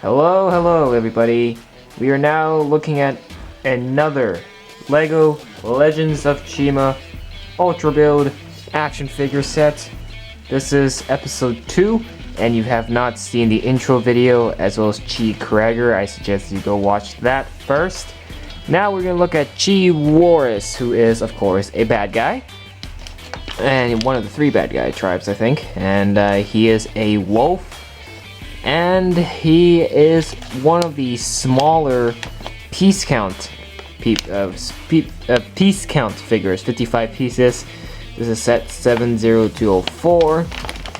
Hello everybody. We are now looking at another LEGO Legends of Chima Ultra Build action figure set. This is episode 2, and you have not seen the intro video as well as CHI Cragger. I suggest you go watch that first. Now we're gonna look at CHI Worriz, who is of course a bad guy. And one of the 3 bad guy tribes, I think. And he is a wolf. And he is one of the smaller piece count figures, 55 pieces. This is set 70204.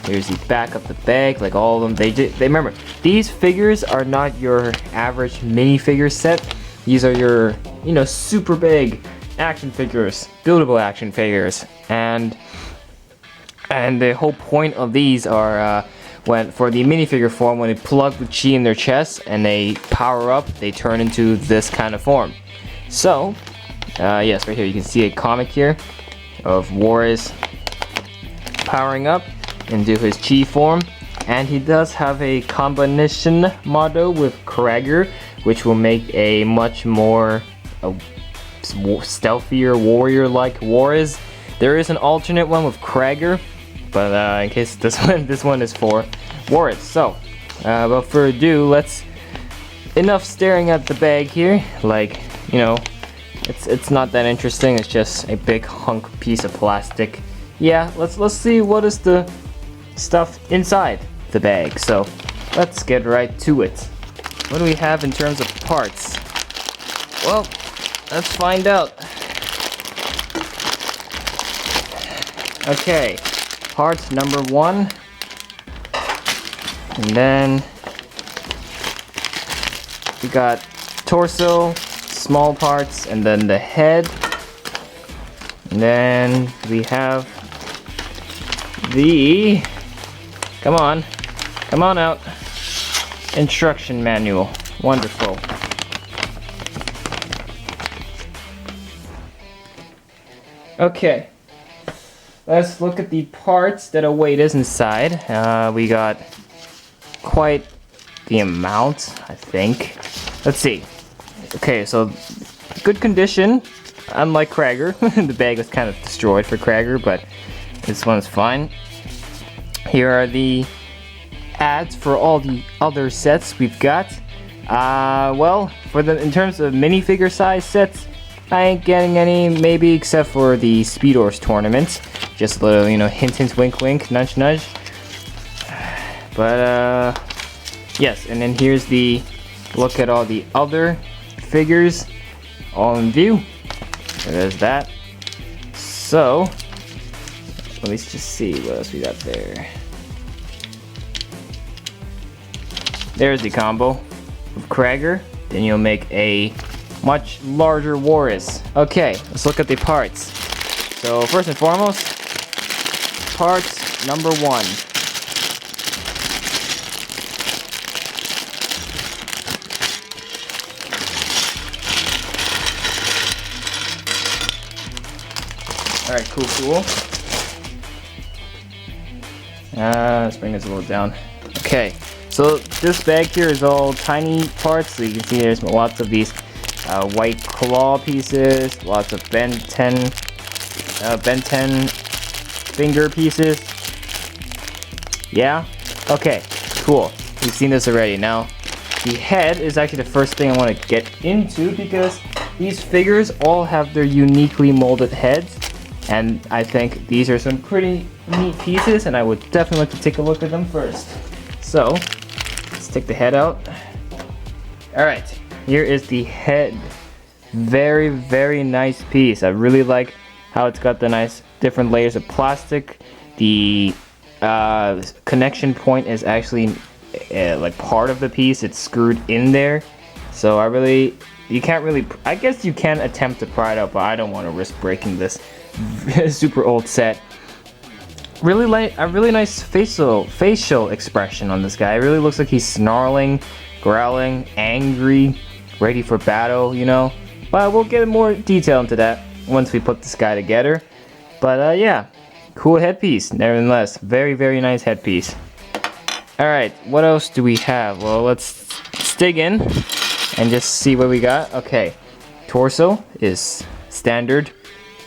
Here's the back of the bag, like all of them. They remember, these figures are not your average minifigure set. These are your, super big action figures, buildable action figures. And the whole point of these are for the minifigure form, when they plug the chi in their chest and they power up, they turn into this kind of form. So, yes, right here you can see a comic here of Worriz powering up into his chi form, and he does have a combination model with Cragger, which will make a much more stealthier warrior-like Worriz. There is an alternate one with Cragger, but in case this one is for Worriz. So, without further ado, enough staring at the bag here. Like, it's not that interesting. It's just a big hunk piece of plastic. Yeah, let's see what is the stuff inside the bag. So, let's get right to it. What do we have in terms of parts? Well, let's find out. Okay. Part number 1, and then we got torso, small parts, and then the head, and then we have the come on out, instruction manual. Wonderful. Okay. Let's look at the parts that await us inside. We got quite the amount, I think. Let's see. Okay, so good condition. Unlike Cragger, the bag was kind of destroyed for Cragger, but this one's fine. Here are the ads for all the other sets we've got. Well, in terms of minifigure size sets, I ain't getting any, maybe except for the Speed Horse tournament. Just a little, hint, wink, wink, nudge, nudge. But, yes, and then here's the look at all the other figures, all in view. There's that. So, let me just see what else we got there. There's the combo with Cragger. Then you'll make a much larger Worriz. Okay, let's look at the parts. So, first and foremost, part number 1. Alright, cool. Let's bring this a little down. Okay, so this bag here is all tiny parts. So you can see there's lots of these white claw pieces, lots of Ben 10 finger pieces. Yeah? Okay, cool. We've seen this already. Now, the head is actually the first thing I want to get into, because these figures all have their uniquely molded heads, and I think these are some pretty neat pieces, and I would definitely like to take a look at them first. So, let's take the head out. Alright, here is the head. Very, very nice piece. I really like how it's got the nice different layers of plastic. The connection point is actually like part of the piece. It's screwed in there. So I guess you can attempt to pry it out, but I don't want to risk breaking this super old set. Really like a really nice facial expression on this guy. It really looks like he's snarling, growling, angry, ready for battle, But we'll get more detail into that once we put this guy together. But yeah, cool headpiece nevertheless. Very, very nice headpiece. Alright, what else do we have? Well, let's dig in and just see what we got. Okay, torso is standard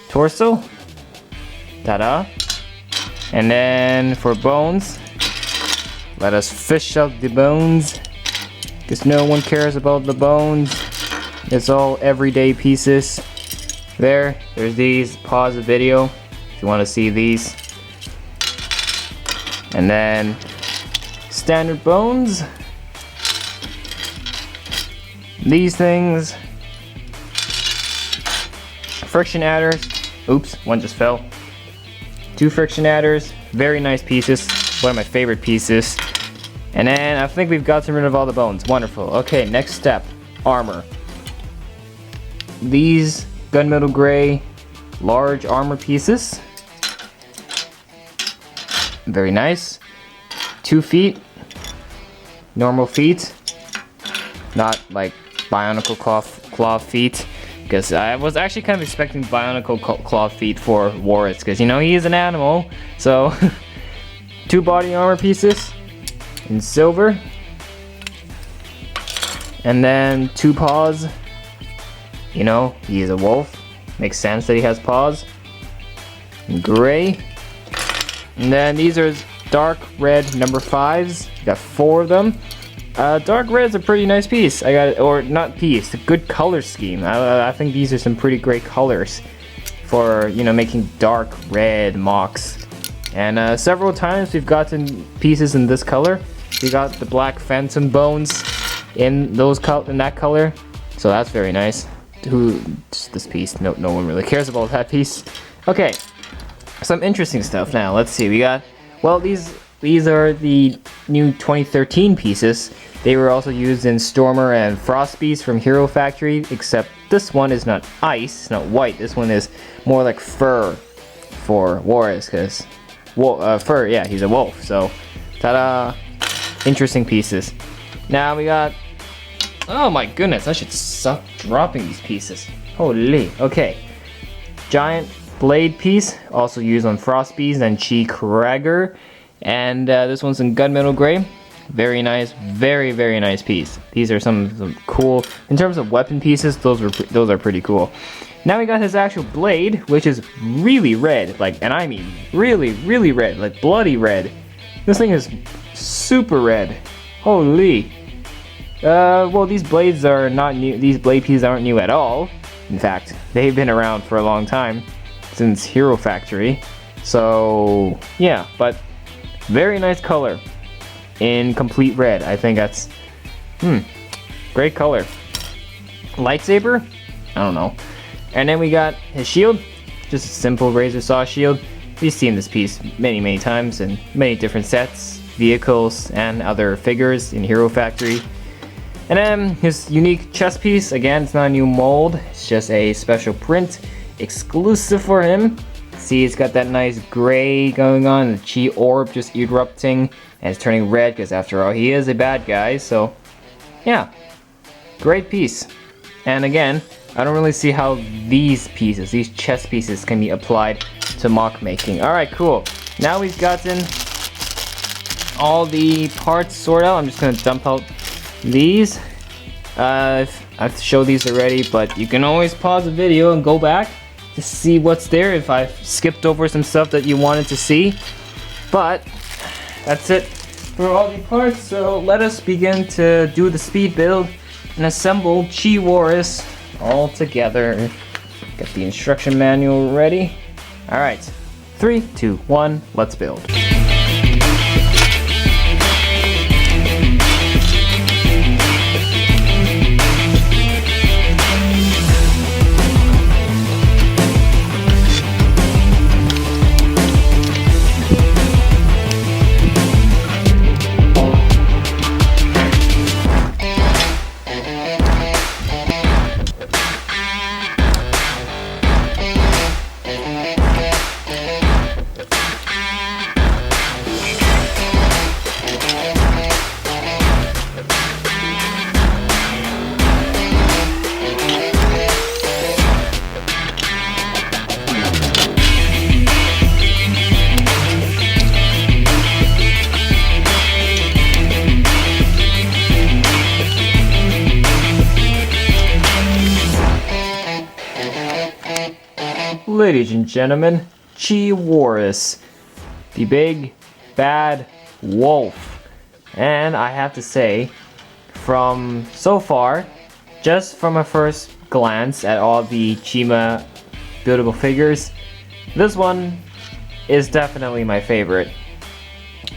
torso. Ta-da. And then for bones, let us fish out the bones, because no one cares about the bones. It's all everyday pieces. There's these. Pause the video if you want to see these. And then standard bones. These things. Friction adders. Oops, one just fell. 2 friction adders. Very nice pieces. One of my favorite pieces. And then I think we've gotten rid of all the bones. Wonderful. Okay, next step. Armor. These gunmetal gray large armor pieces. Very nice. 2 feet. Normal feet. Not like bionicle claw feet. Because I was actually kind of expecting bionicle claw feet for Worriz, because you know he is an animal. So 2 body armor pieces in silver, and then 2 paws. You know, he is a wolf. Makes sense that he has paws. In gray, and then these are dark red number 5s. Got 4 of them. Dark red's a pretty nice piece. I got, or not piece, a good color scheme. I think these are some pretty great colors for, you know, making dark red mocks. And several times we've gotten pieces in this color. We got the black phantom bones in that color, so that's very nice. This piece? No one really cares about that piece. Okay, some interesting stuff now. Let's see. We got, well, these are the new 2013 pieces. They were also used in Stormer and Frost Beast from Hero Factory, except this one is not ice, not white. This one is more like fur for Worriz, because fur, yeah, he's a wolf. So, ta-da! Interesting pieces. Now we got, oh my goodness, I should stop dropping these pieces. Holy, okay. Giant blade piece, also used on Frost Beast and CHI Cragger. And this one's in gunmetal gray. Very nice, very nice piece. These are some cool, in terms of weapon pieces, those are pretty cool. Now we got his actual blade, which is really red, like, and I mean really red, like bloody red. This thing is super red. Holy. Well, these blades are not new. These blade pieces aren't new at all. In fact, they've been around for a long time, since Hero Factory. So yeah, but very nice color in complete red. I think that's great color. Lightsaber, I don't know. And then we got his shield, just a simple razor saw shield. We've seen this piece many times in many different sets, vehicles, and other figures in Hero Factory. And then his unique chest piece, again, it's not a new mold, it's just a special print exclusive for him. See, it's got that nice gray going on, the chi orb just erupting, and it's turning red because after all, he is a bad guy. So yeah, great piece. And again, I don't really see how these pieces, these chest pieces, can be applied to mock making. Alright, cool. Now we've gotten all the parts sorted out. I'm just gonna dump out these. I've showed these already, but you can always pause the video and go back to see what's there if I've skipped over some stuff that you wanted to see. But that's it for all the parts, so let us begin to do the speed build and assemble CHI Worriz all together. Get the instruction manual ready. Alright, 3, 2, 1, let's build. ladies and gentlemen, CHI Worriz, the big bad wolf. And I have to say, from so far, just from a first glance at all the Chima buildable figures, this one is definitely my favorite.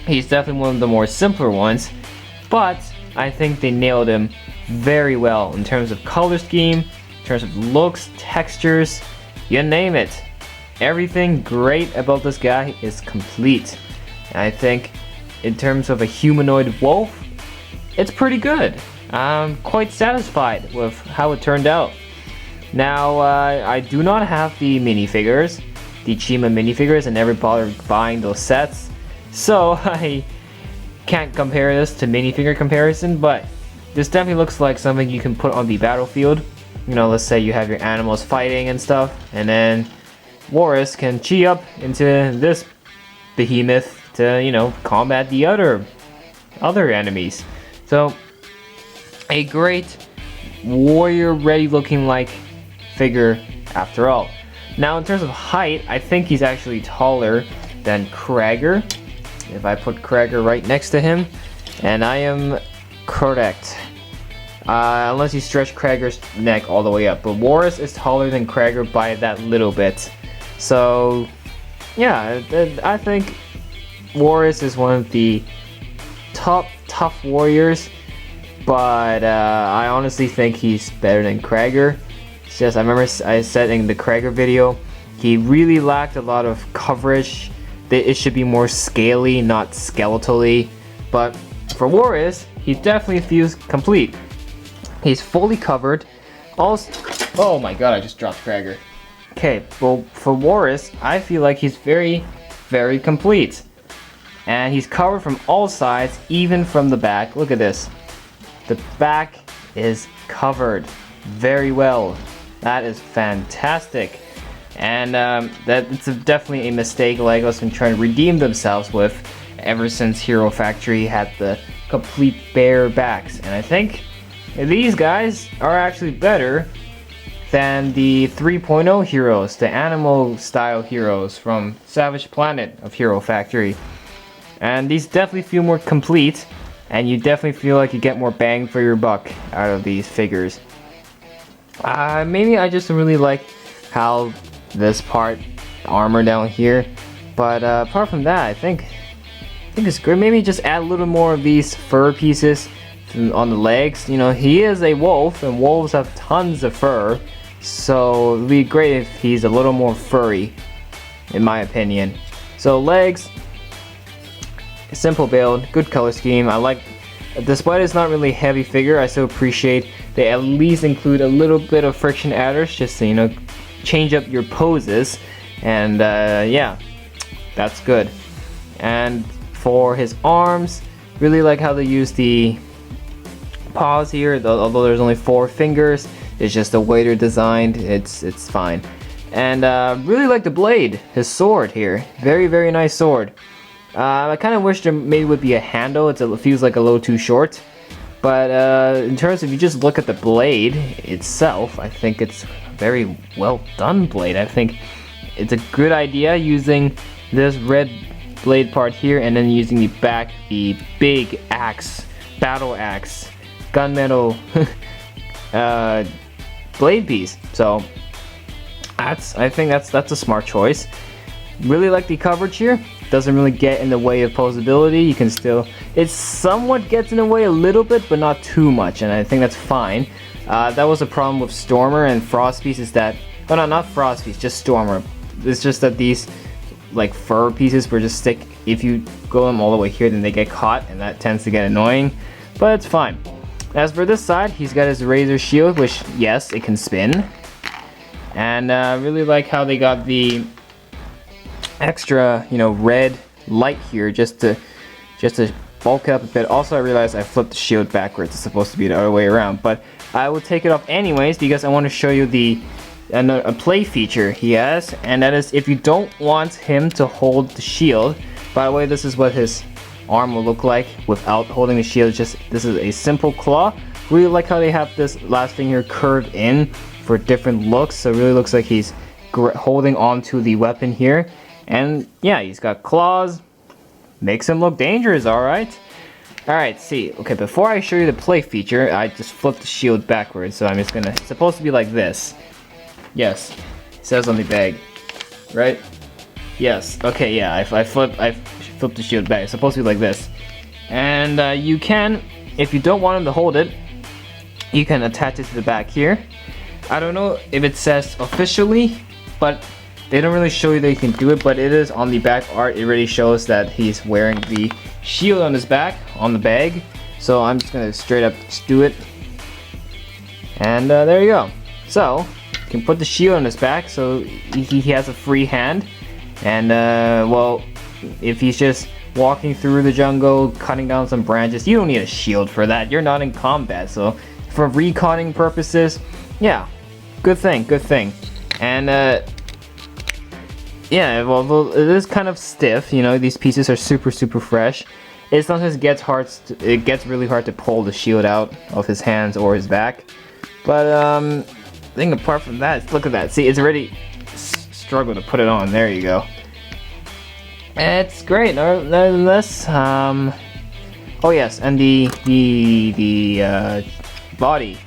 He's definitely one of the more simpler ones, but I think they nailed him very well in terms of color scheme, in terms of looks, textures, you name it. Everything great about this guy is complete. And I think in terms of a humanoid wolf, it's pretty good. I'm quite satisfied with how it turned out. Now, I do not have the minifigures, the Chima minifigures. I never bothered buying those sets, so I can't compare this to minifigure comparison, but this definitely looks like something you can put on the battlefield. You know, let's say you have your animals fighting and stuff, and then Worriz can chi up into this behemoth to, you know, combat the other enemies. So, a great warrior ready looking like figure after all. Now in terms of height, I think he's actually taller than Cragger. If I put Cragger right next to him, and I am correct. Unless you stretch Cragger's neck all the way up. But Worriz is taller than Cragger by that little bit. So, yeah, I think Worriz is one of the top tough warriors. But I honestly think he's better than Cragger. It's just, I remember I said in the Cragger video, he really lacked a lot of coverage. It should be more scaly, not skeletally. But for Worriz, he definitely feels complete. He's fully covered. Also, oh my god, I just dropped Cragger. Okay, well, for Worriz, I feel like he's very, very complete. And he's covered from all sides, even from the back. Look at this. The back is covered very well. That is fantastic. And it's definitely a mistake LEGO's been trying to redeem themselves with ever since Hero Factory had the complete bare backs. And I think these guys are actually better than the 3.0 heroes, the animal style heroes from Savage Planet of Hero Factory. And these definitely feel more complete, and you definitely feel like you get more bang for your buck out of these figures. Maybe I just really like how this part, armor down here, but apart from that, I think it's good. Maybe just add a little more of these fur pieces on the legs. You know, he is a wolf, and wolves have tons of fur, so it'd be great if he's a little more furry, in my opinion. So legs, simple build, good color scheme. I like, despite it's not really a heavy figure, I still appreciate they at least include a little bit of friction adders just to, you know, change up your poses. And yeah, that's good. And for his arms, really like how they use the paws here. Although there's only 4 fingers, it's just a way they're designed. It's fine. And really like the blade, his sword here. Very, very nice sword. I kind of wish there maybe would be a handle. It feels like a little too short. But in terms of, you just look at the blade itself, I think it's a very well done blade. I think it's a good idea using this red blade part here, and then using the back, the big axe, battle axe, gunmetal blade piece. So I think that's a smart choice. Really like the coverage here. Doesn't really get in the way of posability. You can still, it somewhat gets in the way a little bit, but not too much, and I think that's fine. That was a problem with Stormer and Frost Piece, is that, oh no, not Frost Piece, just Stormer. It's just that these like fur pieces were just stick, if you go them all the way here, then they get caught, and that tends to get annoying, but it's fine. As for this side, he's got his razor shield, which, yes, it can spin. And really like how they got the extra, you know, red light here just to bulk it up a bit. Also, I realized I flipped the shield backwards. It's supposed to be the other way around, but I will take it off anyways because I want to show you a play feature he has, and that is if you don't want him to hold the shield. By the way, this is what his arm will look like without holding the shield. Just, this is a simple claw. Really like how they have this last thing here curved in for different looks, so it really looks like he's holding onto the weapon here. And yeah, he's got claws. Makes him look dangerous, alright? Alright, see. Okay, before I show you the play feature, I just flipped the shield backwards. So I'm just gonna, it's supposed to be like this. Yes, it says on the bag. Right? Yes, okay, yeah, I flipped the shield back. It's supposed to be like this. And you can, if you don't want him to hold it, you can attach it to the back here. I don't know if it says officially, but they don't really show you that you can do it, but it is on the back art. It really shows that he's wearing the shield on his back, on the bag. So I'm just gonna straight up just do it. And there you go. So, you can put the shield on his back so he has a free hand. And well, if he's just walking through the jungle, cutting down some branches, you don't need a shield for that. You're not in combat, so for reconning purposes, yeah, good thing, good thing. And yeah, well, it is kind of stiff, you know, these pieces are super fresh. It sometimes gets really hard to pull the shield out of his hands or his back. But I think apart from that, look at that. See, it's already struggled to put it on. There you go. It's great. Nonetheless, oh yes, and the body.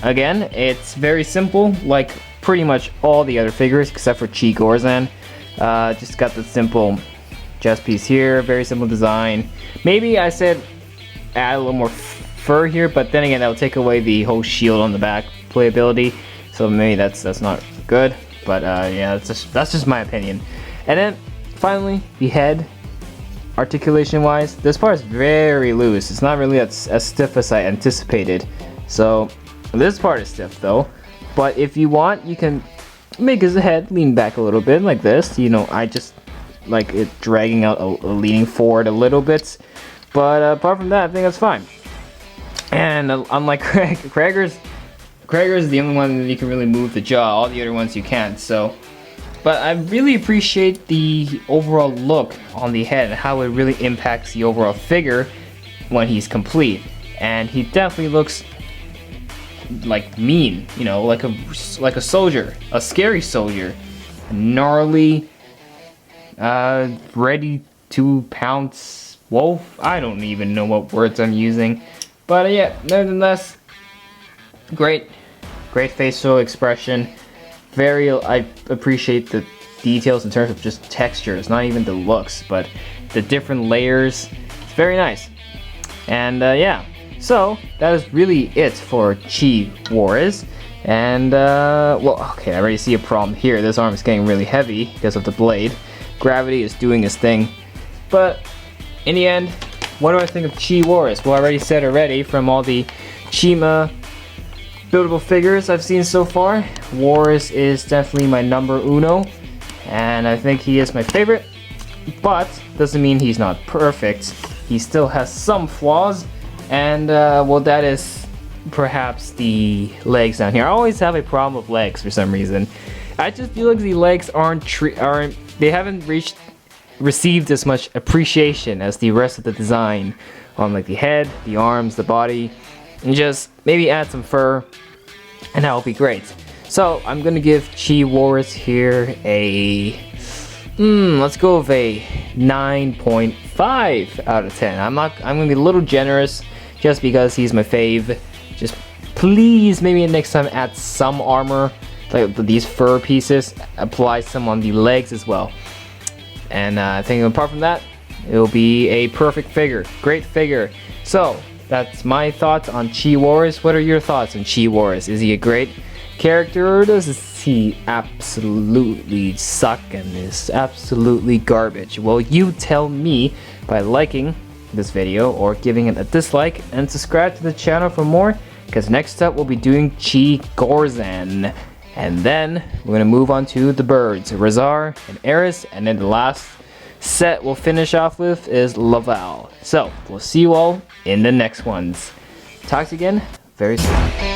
Again, it's very simple, like pretty much all the other figures except for CHI Gorzan. Just got the simple chest piece here, very simple design. Maybe I said add a little more fur here, but then again that would take away the whole shield on the back playability. So maybe that's not good. But yeah, that's just my opinion. And then finally, the head, articulation wise, this part is very loose. It's not really as stiff as I anticipated. So this part is stiff though. But if you want, you can make his head lean back a little bit like this. You know, I just like it dragging out, leaning forward a little bit. But apart from that, I think that's fine. And unlike Cragger's is the only one that you can really move the jaw. All the other ones you can't. So, but I really appreciate the overall look on the head and how it really impacts the overall figure when he's complete. And he definitely looks like mean, you know, like a soldier, a scary soldier, gnarly, ready to pounce wolf. I don't even know what words I'm using, but yeah, nevertheless, great facial expression. I appreciate the details in terms of just texture. It's not even the looks, but the different layers. It's very nice. And yeah. So, that is really it for CHI Worriz. And, well, okay, I already see a problem here. This arm is getting really heavy because of the blade. Gravity is doing its thing. But, in the end, what do I think of CHI Worriz? Well, I already said from all the Chima buildable figures I've seen so far, Worriz is definitely my number uno. And I think he is my favorite. But, doesn't mean he's not perfect. He still has some flaws. And well, that is perhaps the legs down here. I always have a problem with legs for some reason. I just feel like the legs they haven't received as much appreciation as the rest of the design on like the head, the arms, the body. And just maybe add some fur and that will be great. So I'm gonna give CHI Worriz here a let's go with a 9.5 out of 10. I'm gonna be a little generous just because he's my fave. Just please, maybe next time add some armor, like these fur pieces, apply some on the legs as well. And I think apart from that, it will be a perfect figure, great figure. So that's my thoughts on CHI Worriz. What are your thoughts on CHI Worriz? Is he a great character, or does he absolutely suck and is absolutely garbage? Well, you tell me by liking this video or giving it a dislike, and subscribe to the channel for more, because next up we'll be doing CHI Gorzan, and then we're gonna move on to the birds, CHI and Eris, and then the last set we'll finish off with is Laval. So we'll see you all in the next ones. Talk to you again very soon.